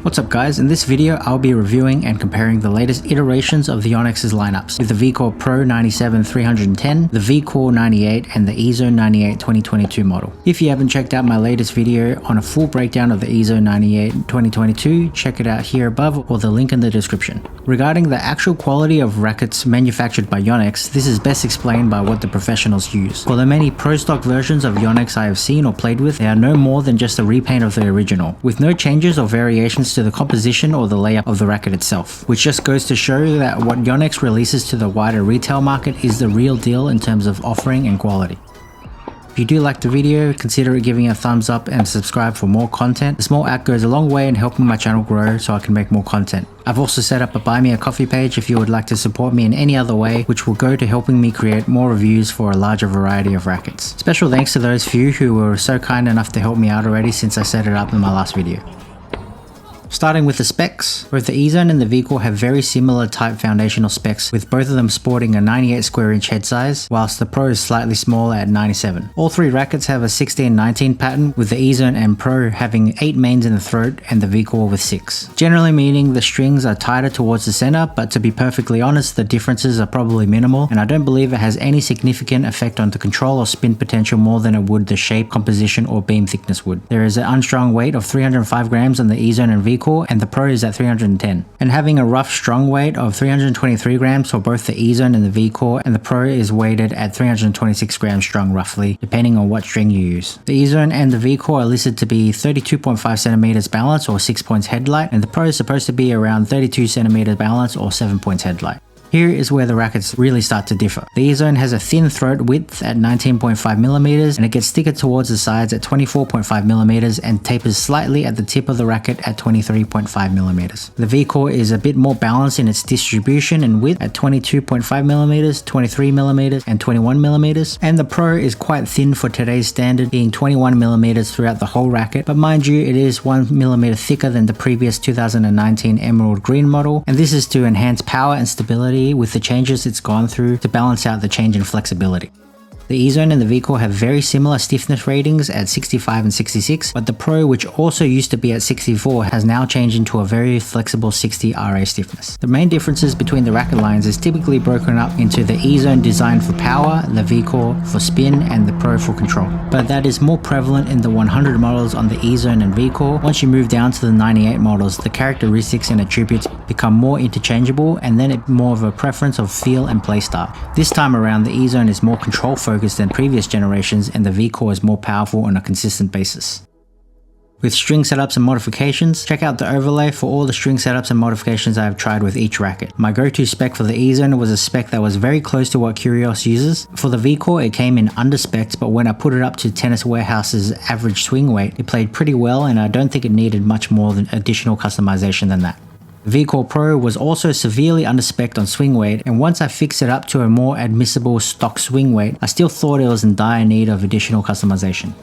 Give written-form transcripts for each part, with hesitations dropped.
What's up guys, in this video I'll be reviewing and comparing the latest iterations of the Yonex's lineups with the Vcore Pro 97 310, the Vcore 98 and the Ezone 98 2022 model. If you haven't checked out my latest video on a full breakdown of the Ezone 98 2022, check it out here above or the link in the description. Regarding the actual quality of rackets manufactured by Yonex, this is best explained by what the professionals use. For the many pro stock versions of Yonex I have seen or played with, they are no more than just a repaint of the original, with no changes or variations to the composition or the layout of the racket itself, which just goes to show that what Yonex releases to the wider retail market is the real deal in terms of offering and quality. If you do like the video, consider giving it a thumbs up and subscribe for more content. A small act goes a long way in helping my channel grow so I can make more content. I've also set up a buy me a coffee page if you would like to support me in any other way, which will go to helping me create more reviews for a larger variety of rackets. Special thanks to those few who were so kind enough to help me out already since I set it up in my last video. Starting with the specs, both the Ezone and the Vcore have very similar type foundational specs, with both of them sporting a 98 square inch head size, whilst the Pro is slightly smaller at 97. All three rackets have a 16-19 pattern, with the Ezone and Pro having 8 mains in the throat and the Vcore with 6. Generally meaning the strings are tighter towards the center, but to be perfectly honest, the differences are probably minimal, and I don't believe it has any significant effect on the control or spin potential more than it would the shape, composition or beam thickness would. There is an unstrung weight of 305 grams on the Ezone and Vcore, and the Pro is at 310, and having a rough strung weight of 323 grams for both the Ezone and the Vcore, and the Pro is weighted at 326 grams strung roughly, depending on what string you use. The Ezone and the Vcore are listed to be 32.5 centimeters balance or 6 points headlight, and the Pro is supposed to be around 32 centimeters balance or 7 points headlight. Here is where the rackets really start to differ. The Ezone has a thin throat width at 19.5mm and it gets thicker towards the sides at 24.5mm and tapers slightly at the tip of the racket at 23.5mm. The Vcore is a bit more balanced in its distribution and width at 22.5mm, 23mm and 21mm, and the Pro is quite thin for today's standard, being 21mm throughout the whole racket, but mind you, it is 1mm thicker than the previous 2019 Emerald Green model, and this is to enhance power and stability with the changes it's gone through to balance out the change in flexibility. The Ezone and the Vcore have very similar stiffness ratings at 65 and 66, but the Pro, which also used to be at 64, has now changed into a very flexible 60 RA stiffness. The main differences between the racket lines is typically broken up into the Ezone designed for power, the Vcore for spin, and the Pro for control. But that is more prevalent in the 100 models on the Ezone and Vcore. Once you move down to the 98 models, the characteristics and attributes become more interchangeable, and then it's more of a preference of feel and playstyle. This time around, the Ezone is more control focused than previous generations, and the Vcore is more powerful on a consistent basis. With string setups and modifications, check out the overlay for all the string setups and modifications I have tried with each racket. My go-to spec for the Ezone was a spec that was very close to what Kyrgios uses. For the Vcore, it came in under-specced, but when I put it up to Tennis Warehouse's average swing weight, it played pretty well, and I don't think it needed much more than additional customization than that. The Vcore Pro was also severely underspec'd on swing weight, and once I fixed it up to a more admissible stock swing weight, I still thought it was in dire need of additional customization.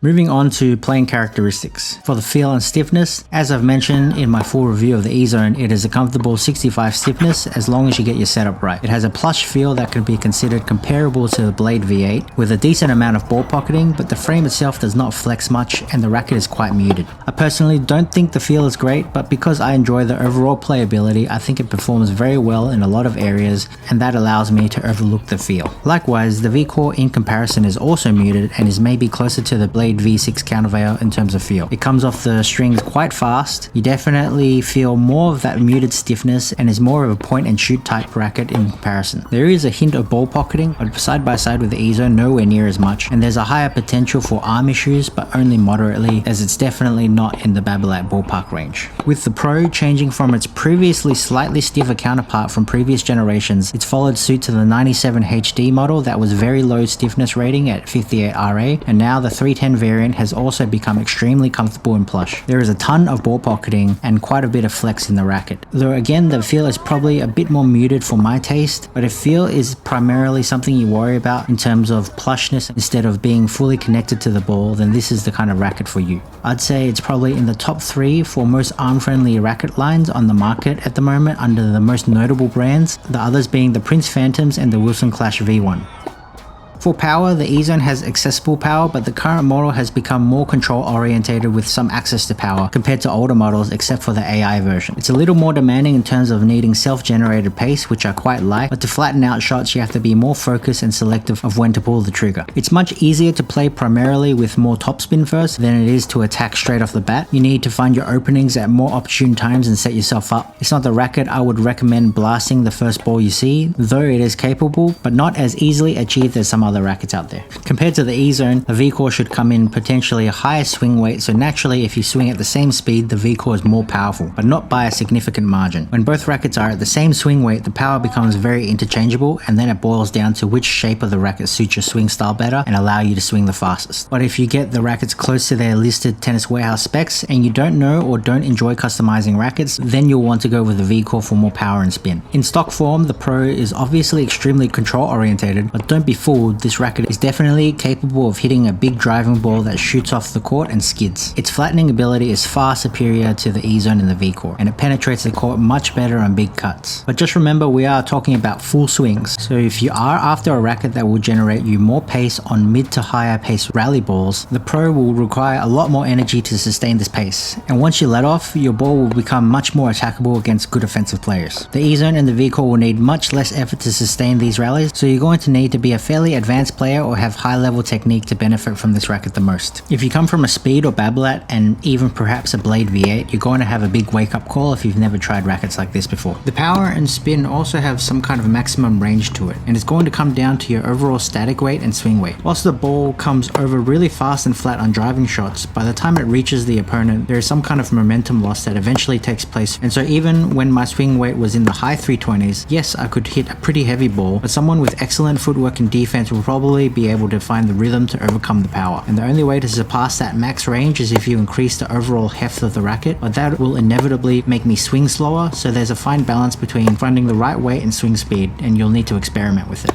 Moving on to playing characteristics. For the feel and stiffness, as I've mentioned in my full review of the Ezone, it is a comfortable 65 stiffness as long as you get your setup right. It has a plush feel that can be considered comparable to the Blade V8 with a decent amount of ball pocketing, but the frame itself does not flex much and the racket is quite muted. I personally don't think the feel is great, but because I enjoy the overall playability, I think it performs very well in a lot of areas, and that allows me to overlook the feel. Likewise, the Vcore in comparison is also muted and is maybe closer to the Blade V6 countervail in terms of feel. It comes off the strings quite fast. You definitely feel more of that muted stiffness and is more of a point and shoot type racket in comparison. There is a hint of ball pocketing, but side by side with the Ezone, nowhere near as much, and there's a higher potential for arm issues, but only moderately, as it's definitely not in the Babolat ballpark range. With the Pro changing from its previously slightly stiffer counterpart from previous generations, it's followed suit to the 97 HD model that was very low stiffness rating at 58 RA, and now the 310 variant has also become extremely comfortable and plush. There is a ton of ball pocketing and quite a bit of flex in the racket. Though again, the feel is probably a bit more muted for my taste, but if feel is primarily something you worry about in terms of plushness instead of being fully connected to the ball, then this is the kind of racket for you. I'd say it's probably in the top 3 for most arm-friendly racket lines on the market at the moment under the most notable brands, the others being the Prince Phantoms and the Wilson Clash V1. For power, the Ezone has accessible power, but the current model has become more control orientated with some access to power compared to older models except for the AI version. It's a little more demanding in terms of needing self-generated pace, which I quite like, but to flatten out shots you have to be more focused and selective of when to pull the trigger. It's much easier to play primarily with more topspin first than it is to attack straight off the bat. You need to find your openings at more opportune times and set yourself up. It's not the racket I would recommend blasting the first ball you see, though it is capable, but not as easily achieved as some other rackets out there. Compared to the Ezone, the Vcore should come in potentially a higher swing weight, so naturally if you swing at the same speed, the Vcore is more powerful, but not by a significant margin. When both rackets are at the same swing weight, the power becomes very interchangeable, and then it boils down to which shape of the racket suits your swing style better and allow you to swing the fastest. But if you get the rackets close to their listed Tennis Warehouse specs and you don't know or don't enjoy customizing rackets, then you'll want to go with the Vcore for more power and spin. In stock form, the Pro is obviously extremely control orientated, but don't be fooled, this racket is definitely capable of hitting a big driving ball that shoots off the court and skids. Its flattening ability is far superior to the Ezone and the Vcore, and it penetrates the court much better on big cuts. But just remember, we are talking about full swings, so if you are after a racket that will generate you more pace on mid to higher pace rally balls, the Pro will require a lot more energy to sustain this pace, and once you let off, your ball will become much more attackable against good offensive players. The Ezone and the Vcore will need much less effort to sustain these rallies, so you're going to need to be a fairly advanced player or have high level technique to benefit from this racket the most. If you come from a speed or Babolat and even perhaps a Blade V8, you're going to have a big wake up call if you've never tried rackets like this before. The power and spin also have some kind of maximum range to it, and it's going to come down to your overall static weight and swing weight. Whilst the ball comes over really fast and flat on driving shots, by the time it reaches the opponent, there is some kind of momentum loss that eventually takes place, and so even when my swing weight was in the high 320s, yes, I could hit a pretty heavy ball, but someone with excellent footwork and defense will probably be able to find the rhythm to overcome the power. And the only way to surpass that max range is if you increase the overall heft of the racket, but that will inevitably make me swing slower, so there's a fine balance between finding the right weight and swing speed, and you'll need to experiment with it.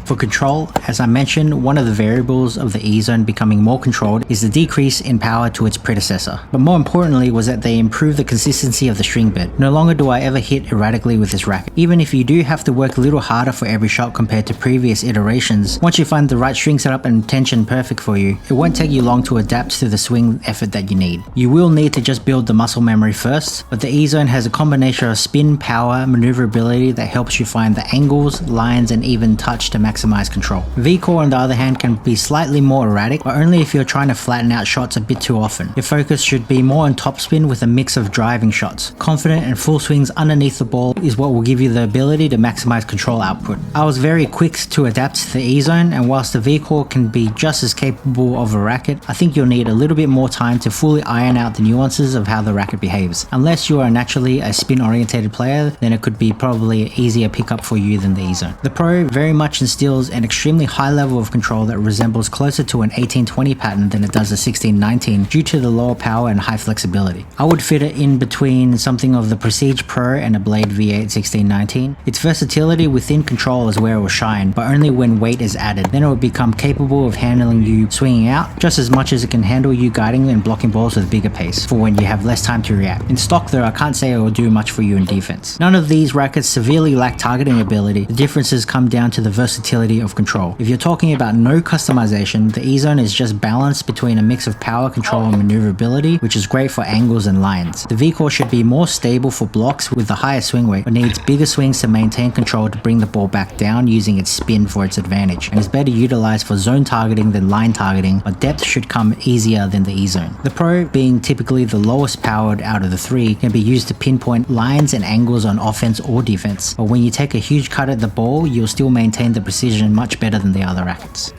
For control, as I mentioned, one of the variables of the Ezone becoming more controlled is the decrease in power to its predecessor. But more importantly was that they improved the consistency of the string bed. No longer do I ever hit erratically with this racket. Even if you do have to work a little harder for every shot compared to previous iterations, once you find the right string setup and tension perfect for you, it won't take you long to adapt to the swing effort that you need. You will need to just build the muscle memory first, but the Ezone has a combination of spin, power, maneuverability that helps you find the angles, lines, and even touch to maximize control. Vcore on the other hand can be slightly more erratic, but only if you're trying to flatten out shots a bit too often. Your focus should be more on topspin with a mix of driving shots. Confident and full swings underneath the ball is what will give you the ability to maximize control output. I was very quick to adapt to the Ezone, and whilst the Vcore can be just as capable of a racket, I think you'll need a little bit more time to fully iron out the nuances of how the racket behaves. Unless you are naturally a spin orientated player, then it could be probably an easier pickup for you than the Ezone. The Pro very much instills an extremely high level of control that resembles closer to an 1820 pattern than it does a 1619 due to the lower power and high flexibility. I would fit it in between something of the Prestige Pro and a Blade V8 1619. Its versatility within control is where it will shine, but only when weight is added. Then it will become capable of handling you swinging out just as much as it can handle you guiding and blocking balls with bigger pace for when you have less time to react. In stock though, I can't say it will do much for you in defense. None of these rackets severely lack targeting ability. The differences come down to the versatility of control. If you're talking about no customization, the Ezone is just balanced between a mix of power, control, and maneuverability, which is great for angles and lines. The Vcore should be more stable for blocks with the higher swing weight, but needs bigger swings to maintain control to bring the ball back down using its spin for its advantage, and is better utilized for zone targeting than line targeting, but depth should come easier than the Ezone. The Pro, being typically the lowest powered out of the three, can be used to pinpoint lines and angles on offense or defense, but when you take a huge cut at the ball, you'll still maintain the precision much better than the other rackets.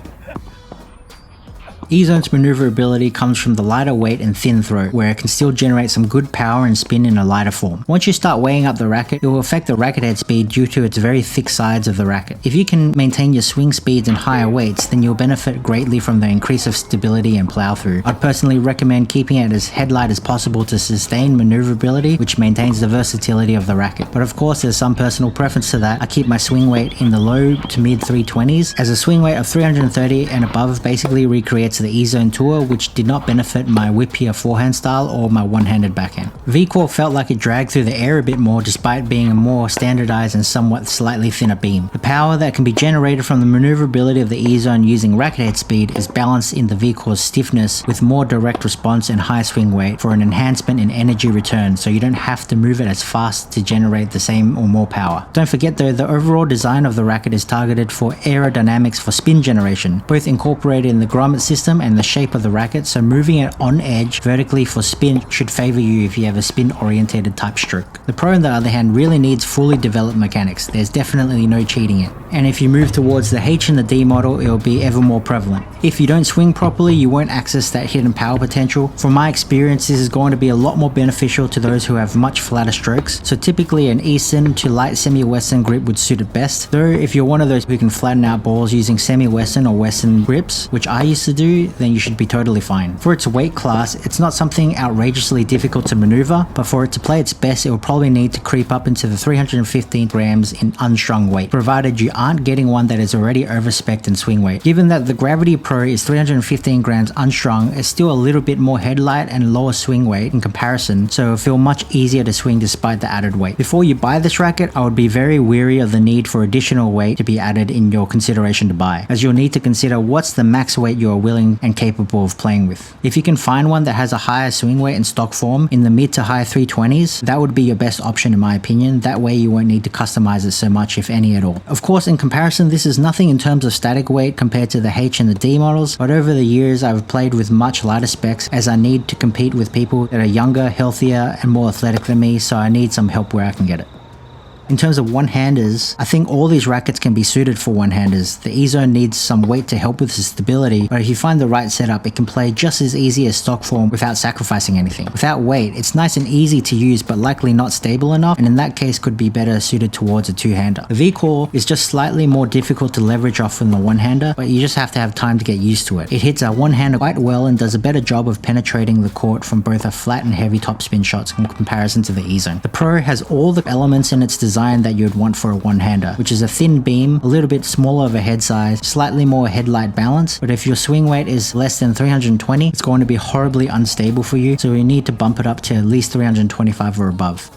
Ezone's maneuverability comes from the lighter weight and thin throat, where it can still generate some good power and spin in a lighter form. Once you start weighing up the racket, it will affect the racket head speed due to its very thick sides of the racket. If you can maintain your swing speeds and higher weights, then you'll benefit greatly from the increase of stability and plow through. I'd personally recommend keeping it as headlight as possible to sustain maneuverability, which maintains the versatility of the racket. But of course, there's some personal preference to that. I keep my swing weight in the low to mid 320s, as a swing weight of 330 and above basically recreates to the Ezone Tour, which did not benefit my whippier forehand style or my one-handed backhand. Vcore felt like it dragged through the air a bit more despite being a more standardized and somewhat slightly thinner beam. The power that can be generated from the maneuverability of the Ezone using racket head speed is balanced in the Vcore's stiffness with more direct response and high swing weight for an enhancement in energy return, so you don't have to move it as fast to generate the same or more power. Don't forget though, the overall design of the racket is targeted for aerodynamics for spin generation, both incorporated in the grommet system and the shape of the racket, so moving it on edge vertically for spin should favor you if you have a spin orientated type stroke. The Pro on the other hand really needs fully developed mechanics. There's definitely no cheating it. And if you move towards the H and the D model, it'll be ever more prevalent. If you don't swing properly, you won't access that hidden power potential. From my experience, this is going to be a lot more beneficial to those who have much flatter strokes, so typically an Eastern to light semi-Western grip would suit it best. Though if you're one of those who can flatten out balls using semi-Western or Western grips, which I used to do, then you should be totally fine. For its weight class, it's not something outrageously difficult to maneuver, but for it to play its best, it will probably need to creep up into the 315 grams in unstrung weight, provided you aren't getting one that is already overspec'd in swing weight. Given that the Gravity Pro is 315 grams unstrung, it's still a little bit more headlight and lower swing weight in comparison, so it'll feel much easier to swing despite the added weight. Before you buy this racket, I would be very wary of the need for additional weight to be added in your consideration to buy, as you'll need to consider what's the max weight you are willing and capable of playing with. If you can find one that has a higher swing weight in stock form in the mid to high 320s, that would be your best option in my opinion. That way you won't need to customize it so much, if any at all. Of course, in comparison, this is nothing in terms of static weight compared to the H and the D models, but over the years I've played with much lighter specs as I need to compete with people that are younger, healthier, and more athletic than me, so I need some help where I can get it. In terms of one-handers, I think all these rackets can be suited for one-handers. The Ezone needs some weight to help with the stability, but if you find the right setup, it can play just as easy as stock form without sacrificing anything. Without weight, it's nice and easy to use, but likely not stable enough, and in that case could be better suited towards a two-hander. The Vcore is just slightly more difficult to leverage off than the one-hander, but you just have to have time to get used to it. It hits a one-hander quite well and does a better job of penetrating the court from both a flat and heavy topspin shots in comparison to the Ezone. The Pro has all the elements in its design that you'd want for a one-hander, which is a thin beam, a little bit smaller of a head size, slightly more headlight balance, but if your swing weight is less than 320, it's going to be horribly unstable for you, so you need to bump it up to at least 325 or above.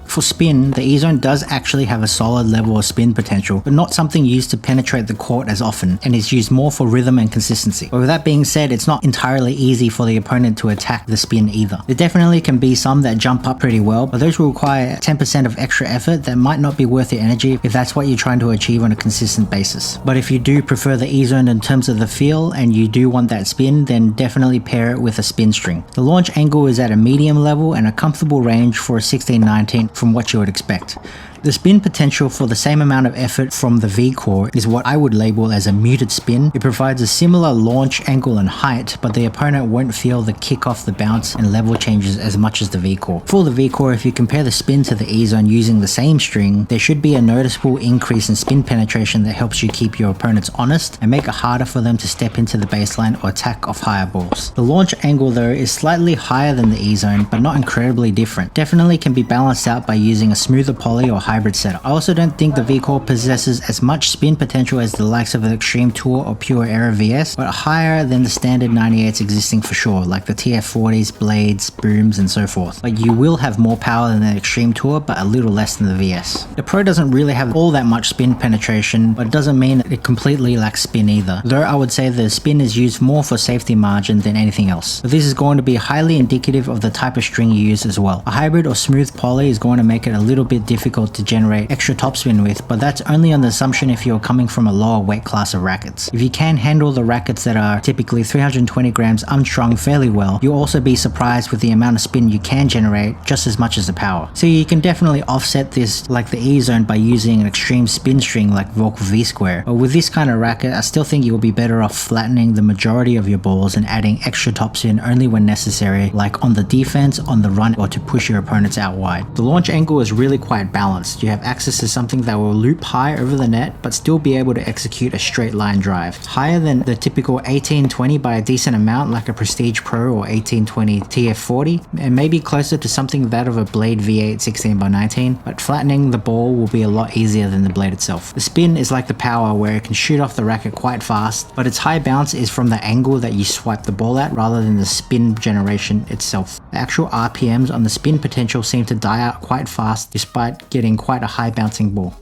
For spin, the Ezone does actually have a solid level of spin potential, but not something used to penetrate the court as often, and is used more for rhythm and consistency. But with that being said, it's not entirely easy for the opponent to attack the spin either. There definitely can be some that jump up pretty well, but those will require 10% of extra effort that might not be worth your energy if that's what you're trying to achieve on a consistent basis. But if you do prefer the Ezone in terms of the feel, and you do want that spin, then definitely pair it with a spin string. The launch angle is at a medium level and a comfortable range for a 16-19 from what you would expect. The spin potential for the same amount of effort from the Vcore is what I would label as a muted spin. It provides a similar launch angle and height, but the opponent won't feel the kick off the bounce and level changes as much as the Vcore. For the Vcore, if you compare the spin to the Ezone using the same string, there should be a noticeable increase in spin penetration that helps you keep your opponents honest and make it harder for them to step into the baseline or attack off higher balls. The launch angle though is slightly higher than the Ezone, but not incredibly different. Definitely can be balanced out by using a smoother poly or hybrid setup. I also don't think the Vcore possesses as much spin potential as the likes of an Extreme Tour or Pure Era VS, but higher than the standard 98s existing for sure, like the TF40s, blades, booms, and so forth. But you will have more power than the Extreme Tour, but a little less than the VS. The Pro doesn't really have all that much spin penetration, but it doesn't mean that it completely lacks spin either, though I would say the spin is used more for safety margin than anything else. But this is going to be highly indicative of the type of string you use as well. A hybrid or smooth poly is going to make it a little bit difficult to generate extra topspin with, but that's only on the assumption if you're coming from a lower weight class of rackets. If you can handle the rackets that are typically 320 grams unstrung fairly well, you'll also be surprised with the amount of spin you can generate just as much as the power. So you can definitely offset this like the Ezone by using an extreme spin string like Vcore V-Square, but with this kind of racket I still think you'll be better off flattening the majority of your balls and adding extra topspin only when necessary, like on the defense, on the run, or to push your opponents out wide. The launch angle is really quite balanced. bounce, you have access to something that will loop high over the net but still be able to execute a straight line drive. Higher than the typical 1820 by a decent amount like a Prestige Pro or 1820 TF40, and maybe closer to something that of a Blade V8 16x19, but flattening the ball will be a lot easier than the blade itself. The spin is like the power, where it can shoot off the racket quite fast, but its high bounce is from the angle that you swipe the ball at rather than the spin generation itself. The actual RPMs on the spin potential seem to die out quite fast despite getting quite a high bouncing ball.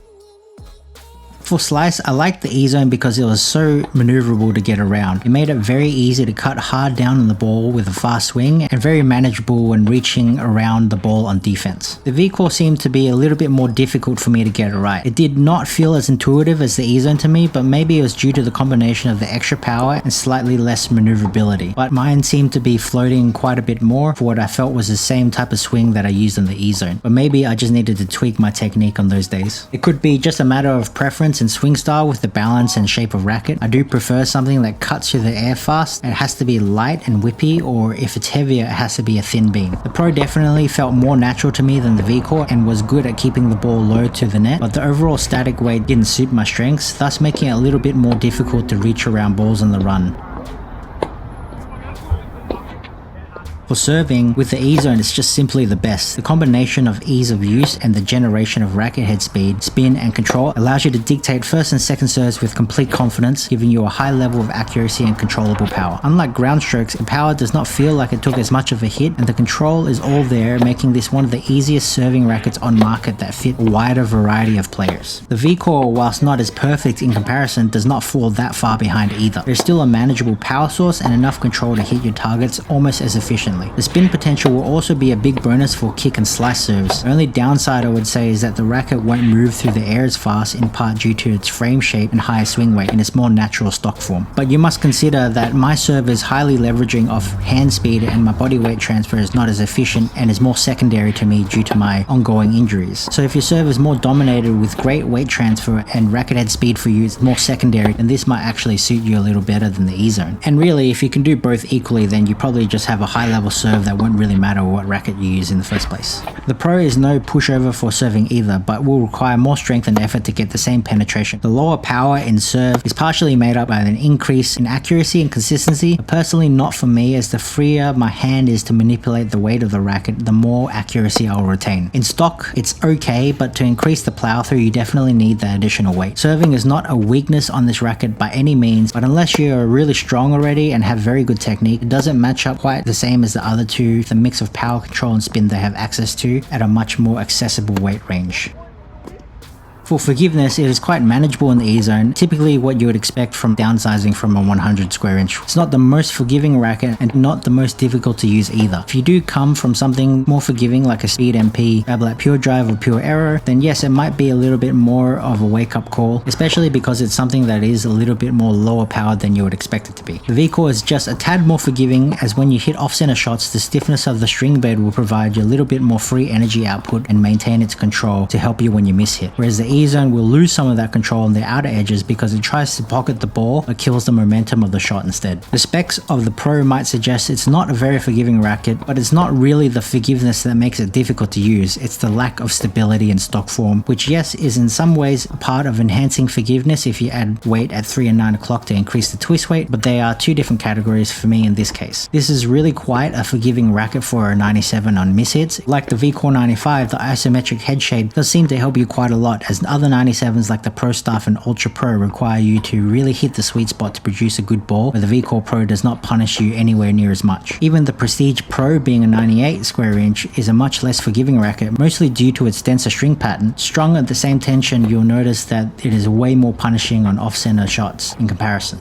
For slice, I liked the Ezone because it was so maneuverable to get around. It made it very easy to cut hard down on the ball with a fast swing and very manageable when reaching around the ball on defense. The Vcore seemed to be a little bit more difficult for me to get it right. It did not feel as intuitive as the Ezone to me, but maybe it was due to the combination of the extra power and slightly less maneuverability. But mine seemed to be floating quite a bit more for what I felt was the same type of swing that I used on the Ezone. But maybe I just needed to tweak my technique on those days. It could be just a matter of preference and swing style with the balance and shape of racket. I do prefer something that cuts through the air fast. It has to be light and whippy, or if it's heavier, it has to be a thin beam. The Pro definitely felt more natural to me than the Vcore and was good at keeping the ball low to the net, but the overall static weight didn't suit my strengths, thus making it a little bit more difficult to reach around balls on the run. For serving, with the Ezone it's just simply the best. The combination of ease of use and the generation of racket head speed, spin and control allows you to dictate first and second serves with complete confidence, giving you a high level of accuracy and controllable power. Unlike ground strokes, the power does not feel like it took as much of a hit, and the control is all there, making this one of the easiest serving rackets on market that fit a wider variety of players. The Vcore, whilst not as perfect in comparison, does not fall that far behind either. There's still a manageable power source and enough control to hit your targets almost as efficiently. The spin potential will also be a big bonus for kick and slice serves. The only downside I would say is that the racket won't move through the air as fast, in part due to its frame shape and higher swing weight in its more natural stock form. But you must consider that my serve is highly leveraging off hand speed and my body weight transfer is not as efficient and is more secondary to me due to my ongoing injuries. So if your serve is more dominated with great weight transfer and racket head speed for you is more secondary, then this might actually suit you a little better than the Ezone. And really, if you can do both equally, then you probably just have a high level serve that won't really matter what racket you use in the first place. The Pro is no pushover for serving either, but will require more strength and effort to get the same penetration. The lower power in serve is partially made up by an increase in accuracy and consistency, but personally not for me, as the freer my hand is to manipulate the weight of the racket, the more accuracy I'll retain. In stock, it's okay, but to increase the plow through, you definitely need that additional weight. Serving is not a weakness on this racket by any means, but unless you're really strong already and have very good technique, it doesn't match up quite the same as the other two, the mix of power control and spin they have access to at a much more accessible weight range. For forgiveness, it is quite manageable in the Ezone, typically what you would expect from downsizing from a 100 square inch. It's not the most forgiving racket and not the most difficult to use either. If you do come from something more forgiving like a Speed MP, Babolat Pure Drive or Pure Aero, then yes, it might be a little bit more of a wake-up call, especially because it's something that is a little bit more lower powered than you would expect it to be. The Vcore is just a tad more forgiving, as when you hit off-center shots, the stiffness of the string bed will provide you a little bit more free energy output and maintain its control to help you when you miss hit, whereas the Ezone will lose some of that control on the outer edges because it tries to pocket the ball but kills the momentum of the shot instead. The specs of the Pro might suggest it's not a very forgiving racket, but it's not really the forgiveness that makes it difficult to use, it's the lack of stability in stock form, which yes is in some ways a part of enhancing forgiveness if you add weight at 3 and 9 o'clock to increase the twist weight, but they are two different categories for me in this case. This is really quite a forgiving racket for a 97 on mishits. Like the Vcore 95, the isometric head shade does seem to help you quite a lot, as other 97s like the Pro Staff and Ultra Pro require you to really hit the sweet spot to produce a good ball, where the Vcore Pro does not punish you anywhere near as much. Even the Prestige Pro, being a 98 square inch, is a much less forgiving racket, mostly due to its denser string pattern. Strung at the same tension, you'll notice that it is way more punishing on off-center shots in comparison.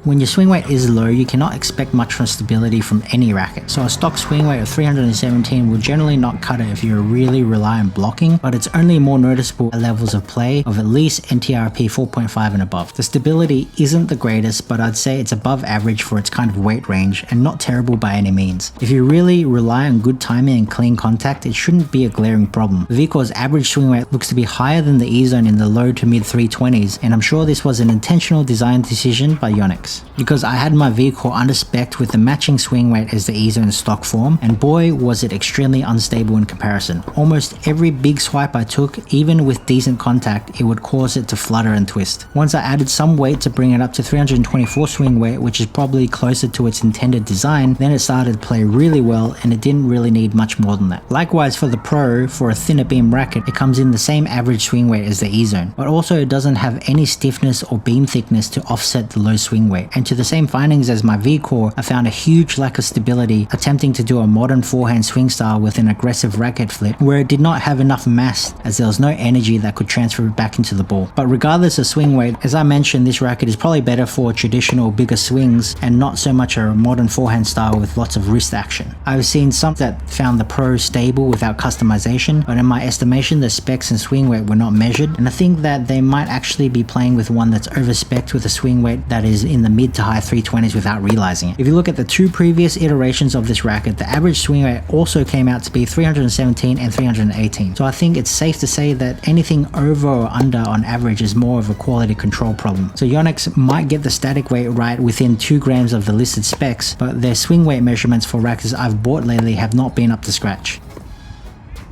When your swing weight is low, you cannot expect much from stability from any racket, so a stock swing weight of 317 will generally not cut it if you really rely on blocking, but it's only more noticeable at levels of play of at least NTRP 4.5 and above. The stability isn't the greatest, but I'd say it's above average for its kind of weight range and not terrible by any means. If you really rely on good timing and clean contact, it shouldn't be a glaring problem. The Vcore's average swing weight looks to be higher than the Ezone in the low to mid 320s, and I'm sure this was an intentional design decision by Yonex. this, because I had my Vcore under-spec'd with the matching swing weight as the Ezone stock form, and boy was it extremely unstable in comparison. Almost every big swipe I took, even with decent contact, it would cause it to flutter and twist. Once I added some weight to bring it up to 324 swing weight, which is probably closer to its intended design, then it started to play really well, and it didn't really need much more than that. Likewise for the Pro, for a thinner beam racket, it comes in the same average swing weight as the Ezone, but also it doesn't have any stiffness or beam thickness to offset the low swing weight. And to the same findings as my Vcore, I found a huge lack of stability attempting to do a modern forehand swing style with an aggressive racket flip, where it did not have enough mass as there was no energy that could transfer back into the ball. But regardless of swing weight, as I mentioned, this racket is probably better for traditional bigger swings and not so much a modern forehand style with lots of wrist action. I've seen some that found the Pro stable without customization, but in my estimation the specs and swing weight were not measured, and I think that they might actually be playing with one that's over-spec'd with a swing weight that is in the mid to high 320s without realizing it. If you look at the two previous iterations of this racket, the average swing weight also came out to be 317 and 318. So I think it's safe to say that anything over or under on average is more of a quality control problem. So Yonex might get the static weight right within 2 grams of the listed specs, but their swing weight measurements for rackets I've bought lately have not been up to scratch.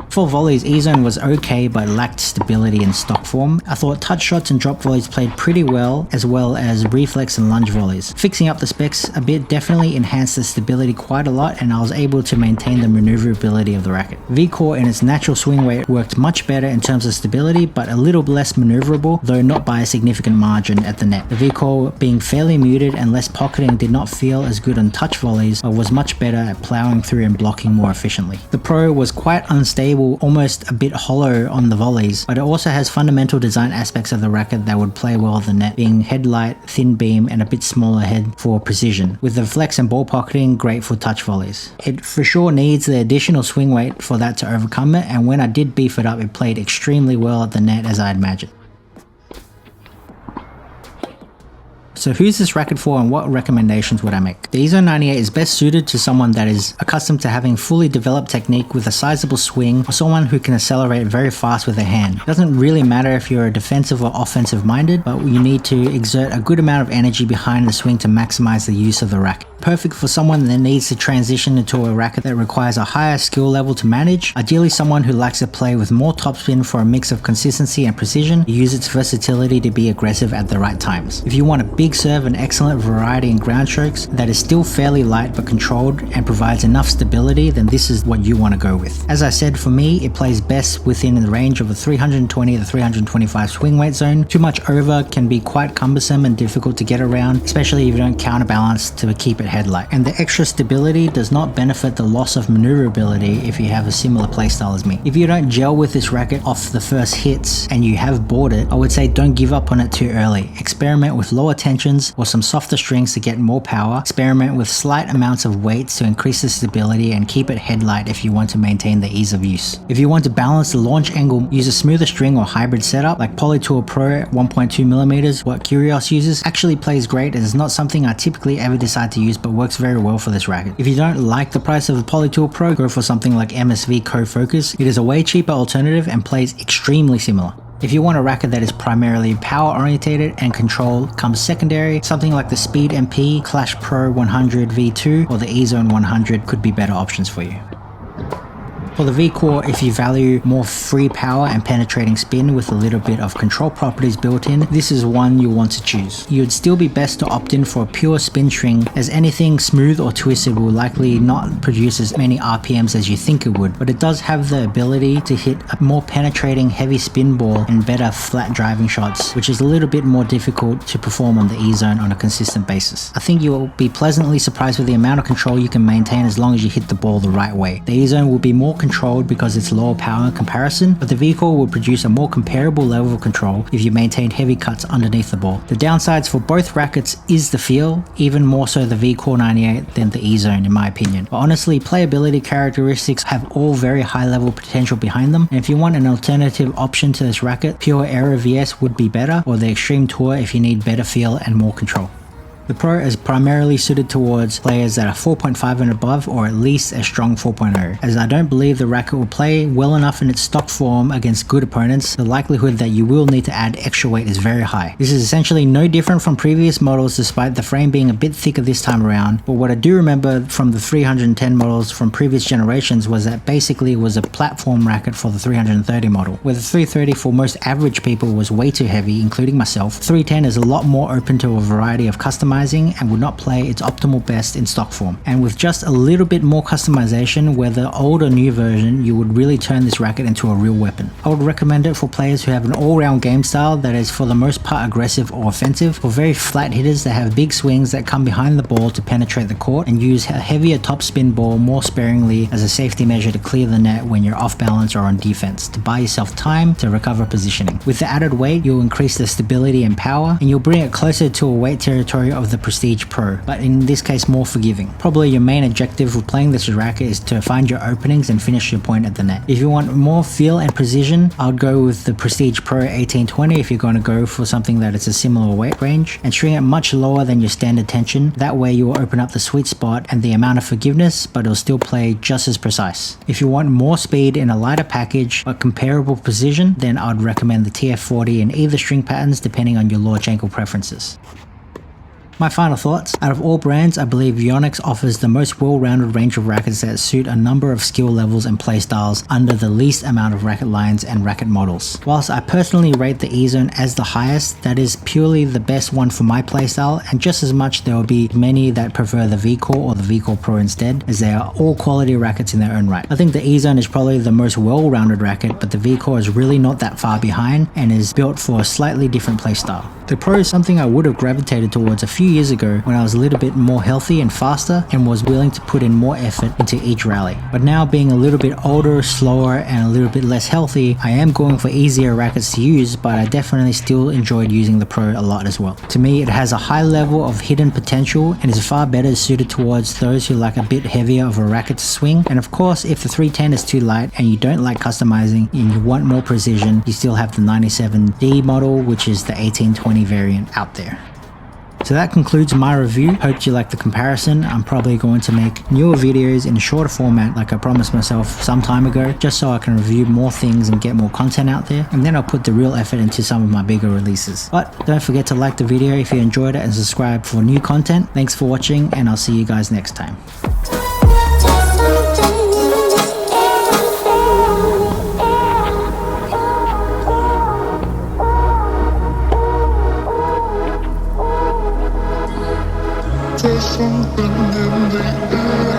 For volleys, Ezone was okay but lacked stability in stock form. I thought touch shots and drop volleys played pretty well, as well as reflex and lunge volleys. Fixing up the specs a bit definitely enhanced the stability quite a lot, and I was able to maintain the maneuverability of the racket. Vcore in its natural swing weight worked much better in terms of stability, but a little less maneuverable, though not by a significant margin at the net. The Vcore being fairly muted and less pocketing did not feel as good on touch volleys, but was much better at plowing through and blocking more efficiently. The Pro was quite unstable, almost a bit hollow on the volleys, but it also has fundamental design aspects of the racket that would play well on the net, being headlight, thin beam, and a bit smaller head for precision, with the flex and ball pocketing great for touch volleys. It for sure needs the additional swing weight for that to overcome it, and when I did beef it up, it played extremely well at the net as I imagined. So who's this racket for and what recommendations would I make? The Ezone 98 is best suited to someone that is accustomed to having fully developed technique with a sizable swing, or someone who can accelerate very fast with their hand. It doesn't really matter if you're a defensive or offensive minded, but you need to exert a good amount of energy behind the swing to maximize the use of the racket. Perfect for someone that needs to transition into a racket that requires a higher skill level to manage, ideally someone who likes to play with more topspin for a mix of consistency and precision, use its versatility to be aggressive at the right times. If you want a big serve and excellent variety in ground strokes that is still fairly light but controlled and provides enough stability, then this is what you want to go with. As I said, for me it plays best within the range of a 320 to 325 swing weight zone. Too much over can be quite cumbersome and difficult to get around, especially if you don't counterbalance to keep it headlight. And the extra stability does not benefit the loss of maneuverability if you have a similar playstyle as me. If you don't gel with this racket off the first hits and you have bought it, I would say don't give up on it too early. Experiment with lower tensions or some softer strings to get more power. Experiment with slight amounts of weights to increase the stability, and keep it headlight if you want to maintain the ease of use. If you want to balance the launch angle, use a smoother string or hybrid setup like Polytour Pro at 1.2mm. What Kyrgios uses actually plays great, and is not something I typically ever decide to use, but works very well for this racket. If you don't like the price of the Polytour Pro, go for something like MSV Co-Focus. It is a way cheaper alternative and plays extremely similar. If you want a racket that is primarily power orientated and control comes secondary, something like the Speed MP, Clash Pro 100 V2 or the Ezone 100 could be better options for you. For the Vcore, if you value more free power and penetrating spin with a little bit of control properties built in, this is one you'll want to choose. You'd still be best to opt in for a pure spin string, as anything smooth or twisted will likely not produce as many RPMs as you think it would, but it does have the ability to hit a more penetrating heavy spin ball and better flat driving shots, which is a little bit more difficult to perform on the Ezone on a consistent basis. I think you'll be pleasantly surprised with the amount of control you can maintain as long as you hit the ball the right way. The Ezone will be more controlled because it's lower power in comparison, but the Vcore will produce a more comparable level of control if you maintain heavy cuts underneath the ball. The downsides for both rackets is the feel, even more so the Vcore 98 than the Ezone in my opinion. But honestly, playability characteristics have all very high level potential behind them, and if you want an alternative option to this racket, pure Aero VS would be better, or the Extreme Tour if you need better feel and more control. The Pro is primarily suited towards players that are 4.5 and above, or at least a strong 4.0, as I don't believe the racket will play well enough in its stock form against good opponents. The likelihood that you will need to add extra weight is very high. This is essentially no different from previous models despite the frame being a bit thicker this time around, but what I do remember from the 310 models from previous generations was that basically it was a platform racket for the 330 model, where the 330 for most average people was way too heavy, including myself. 310 is a lot more open to a variety of customizing and would not play its optimal best in stock form. And with just a little bit more customization, whether old or new version, you would really turn this racket into a real weapon. I would recommend it for players who have an all-round game style that is for the most part aggressive or offensive, for very flat hitters that have big swings that come behind the ball to penetrate the court, and use a heavier topspin ball more sparingly as a safety measure to clear the net when you're off balance or on defense, to buy yourself time to recover positioning. With the added weight, you'll increase the stability and power, and you'll bring it closer to a weight territory of the Prestige Pro, but in this case more forgiving. Probably your main objective with playing this racket is to find your openings and finish your point at the net. If you want more feel and precision, I would go with the Prestige Pro 1820 if you're going to go for something that is a similar weight range, and string it much lower than your standard tension. That way you will open up the sweet spot and the amount of forgiveness, but it'll still play just as precise. If you want more speed in a lighter package but comparable precision, then I'd recommend the TF40 in either string patterns depending on your launch ankle preferences. My final thoughts: out of all brands, I believe Yonex offers the most well-rounded range of rackets that suit a number of skill levels and playstyles under the least amount of racket lines and racket models. Whilst I personally rate the Ezone as the highest, that is purely the best one for my playstyle, and just as much there will be many that prefer the Vcore or the Vcore Pro instead, as they are all quality rackets in their own right. I think the Ezone is probably the most well-rounded racket, but the Vcore is really not that far behind and is built for a slightly different playstyle. The Pro is something I would have gravitated towards a few years ago when I was a little bit more healthy and faster and was willing to put in more effort into each rally. But now, being a little bit older, slower, and a little bit less healthy, I am going for easier rackets to use, but I definitely still enjoyed using the Pro a lot as well. To me, it has a high level of hidden potential and is far better suited towards those who like a bit heavier of a racket to swing. And of course, if the 310 is too light and you don't like customizing and you want more precision, you still have the 97D model, which is the 1820 variant out there. So that concludes my review. Hope you like the comparison. I'm probably going to make newer videos in a shorter format like I promised myself some time ago, just so I can review more things and get more content out there, and then I'll put the real effort into some of my bigger releases. But don't forget to like the video if you enjoyed it and subscribe for new content. Thanks for watching, and I'll see you guys next time. There's something in the air.